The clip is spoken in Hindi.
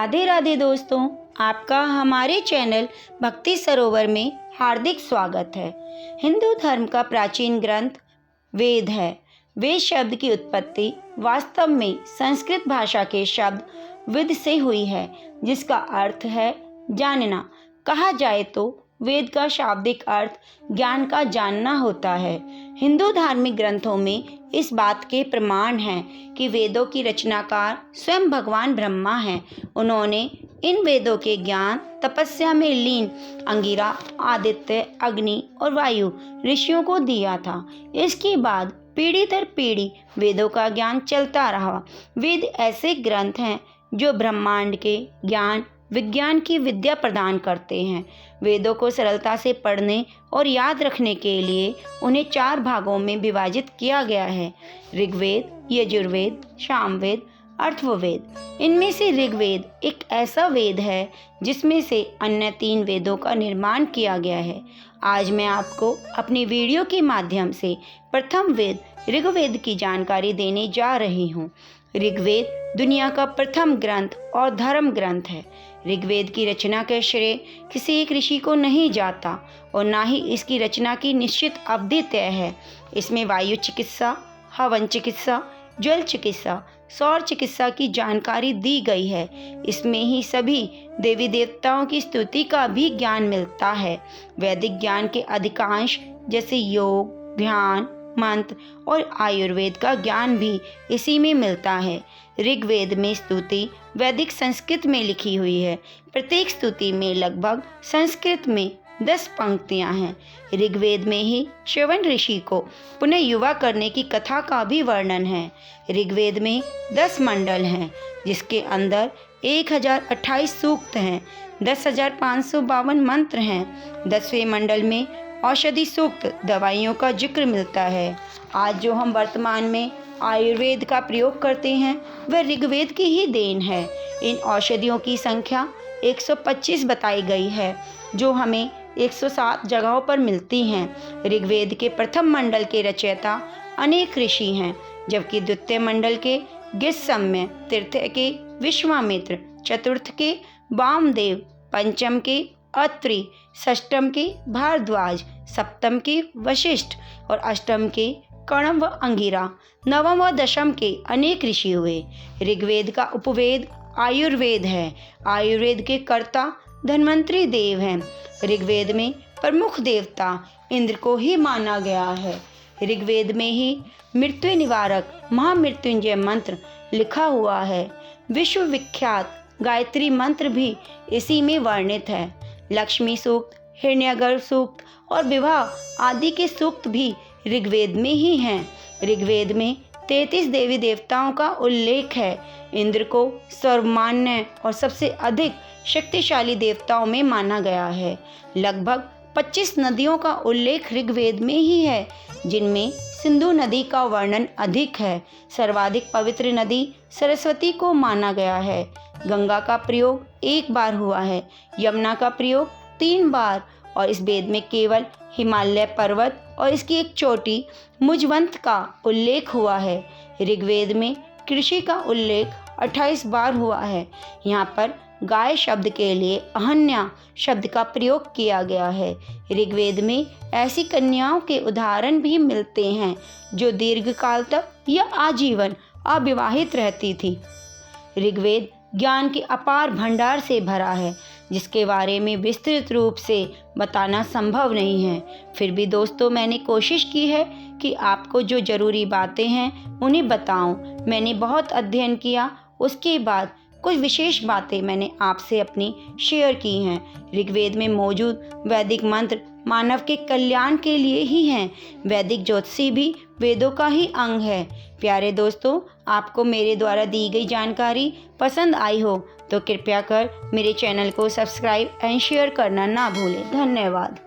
राधे राधे दोस्तों, आपका हमारे चैनल भक्ति सरोवर में हार्दिक स्वागत है। हिंदू धर्म का प्राचीन ग्रंथ वेद है। वेद शब्द की उत्पत्ति वास्तव में संस्कृत भाषा के शब्द विद से हुई है, जिसका अर्थ है जानना। कहा जाए तो वेद का शाब्दिक अर्थ ज्ञान का जानना होता है। हिंदू धार्मिक ग्रंथों में इस बात के प्रमाण हैं कि वेदों की रचनाकार स्वयं भगवान ब्रह्मा हैं। उन्होंने इन वेदों के ज्ञान तपस्या में लीन अंगिरा, आदित्य, अग्नि और वायु ऋषियों को दिया था। इसके बाद पीढ़ी दर पीढ़ी वेदों का ज्ञान चलता रहा। वेद ऐसे ग्रंथ हैं जो ब्रह्मांड के ज्ञान विज्ञान की विद्या प्रदान करते हैं। वेदों को सरलता से पढ़ने और याद रखने के लिए उन्हें 4 भागों में विभाजित किया गया है: ऋग्वेद, यजुर्वेद, सामवेद, अथर्ववेद। इनमें से ऋग्वेद एक ऐसा वेद है जिसमें से अन्य 3 वेदों का निर्माण किया गया है। आज मैं आपको अपनी वीडियो के माध्यम से प्रथम वेद ऋग्वेद की जानकारी देने जा रही हूँ। ऋग्वेद दुनिया का प्रथम ग्रंथ और धर्म ग्रंथ है। ऋग्वेद की रचना का श्रेय किसी एक ऋषि को नहीं जाता और ना ही इसकी रचना की निश्चित अवधि तय है। इसमें वायु चिकित्सा, हवन चिकित्सा, जल चिकित्सा, सौर चिकित्सा की जानकारी दी गई है। इसमें ही सभी देवी देवताओं की स्तुति का भी ज्ञान मिलता है। वैदिक ज्ञान के अधिकांश जैसे योग, ध्यान, मंत्र और आयुर्वेद का ज्ञान भी इसी में मिलता है। ऋग्वेद में स्तुति वैदिक संस्कृत में लिखी हुई है। प्रत्येक स्तुति में लगभग संस्कृत में 10 पंक्तियां हैं। ऋग्वेद में ही च्यवन ऋषि को पुनः युवा करने की कथा का भी वर्णन है। ऋग्वेद में 10 मंडल हैं, जिसके अंदर 1028 सूक्त हैं, 10,552 मंत्र हैं। 10वें मंडल में औषधि सूक्त दवाइयों का जिक्र मिलता है। आज जो हम वर्तमान में आयुर्वेद का प्रयोग करते हैं वह ऋग्वेद की ही देन है। इन औषधियों की संख्या 125 बताई गई है, जो हमें 107 जगहों पर मिलती हैं। ऋग्वेद के प्रथम मंडल के रचयिता अनेक ऋषि हैं, जबकि द्वितीय मंडल के गिस्सम्य, तृतीय के विश्वामित्र, चतुर्थ के वामदेव, पंचम के अत्रि, षष्ठम के भारद्वाज, सप्तम के वशिष्ठ और अष्टम के कण्व व अंगिरा, नवम व दशम के अनेक ऋषि हुए। ऋग्वेद का उपवेद आयुर्वेद है। आयुर्वेद के कर्ता धन्वंतरि देव हैं। ऋग्वेद में प्रमुख देवता इंद्र को ही माना गया है। ऋग्वेद में ही मृत्यु निवारक महामृत्युंजय मंत्र लिखा हुआ है। विश्व विख्यात गायत्री मंत्र भी इसी में वर्णित है। लक्ष्मी सूक्त, हिरण्यगर्भ सूक्त और विवाह आदि के सूक्त भी ऋग्वेद में ही हैं। ऋग्वेद में 33 देवी देवताओं का उल्लेख है। इंद्र को सर्वमान्य और सबसे अधिक शक्तिशाली देवताओं में माना गया है। लगभग 25 नदियों का उल्लेख ऋग्वेद में ही है, जिनमें सिंधु नदी का वर्णन अधिक है। सर्वाधिक पवित्र नदी सरस्वती को माना गया है। गंगा का प्रयोग 1 बार हुआ है, यमुना का प्रयोग 3 बार और इस वेद में केवल हिमालय पर्वत और इसकी एक चोटी मुजवंत का उल्लेख हुआ है। ऋग्वेद में कृषि का उल्लेख 28 बार हुआ है। यहाँ पर गाय शब्द के लिए अहन्या शब्द का प्रयोग किया गया है। ऋग्वेद में ऐसी कन्याओं के उदाहरण भी मिलते हैं जो दीर्घकाल तक या आजीवन अविवाहित रहती थी। ऋग्वेद ज्ञान के अपार भंडार से भरा है, जिसके बारे में विस्तृत रूप से बताना संभव नहीं है। फिर भी दोस्तों, मैंने कोशिश की है कि आपको जो ज़रूरी बातें हैं उन्हें बताऊं। मैंने बहुत अध्ययन किया, उसके बाद कुछ विशेष बातें मैंने आपसे अपनी शेयर की हैं। ऋग्वेद में मौजूद वैदिक मंत्र मानव के कल्याण के लिए ही हैं। वैदिक ज्योतिषी भी वेदों का ही अंग है। प्यारे दोस्तों, आपको मेरे द्वारा दी गई जानकारी पसंद आई हो तो कृपया कर मेरे चैनल को सब्सक्राइब एंड शेयर करना ना भूलें। धन्यवाद।